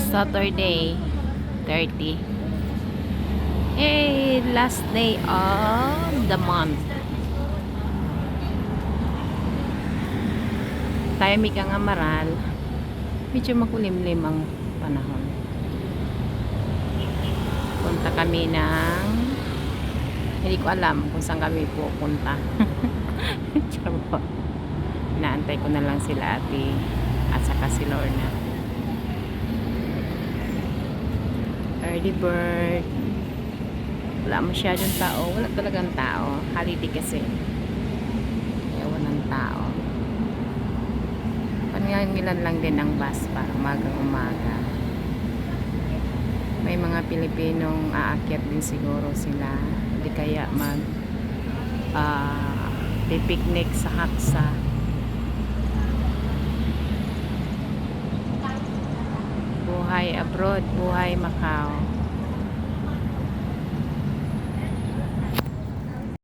Saturday 30. Hey, last day of the month. Tahimik ang Amaral. Medyo makulimlim ang panahon. Punta kami ng, hindi ko alam kung saan kami pupunta. Charot. Inaantay ko na lang sila ate at saka si Lorna. Early bird. Wala masyadong tao. Wala talagang tao. Holiday kasi. Kaya walang tao. Pangangilan lang din ang bus para umaga. May mga Pilipinong aakyat din siguro sila. Hindi kaya pipiknik sa Haksa. Buhay abroad, buhay Macau.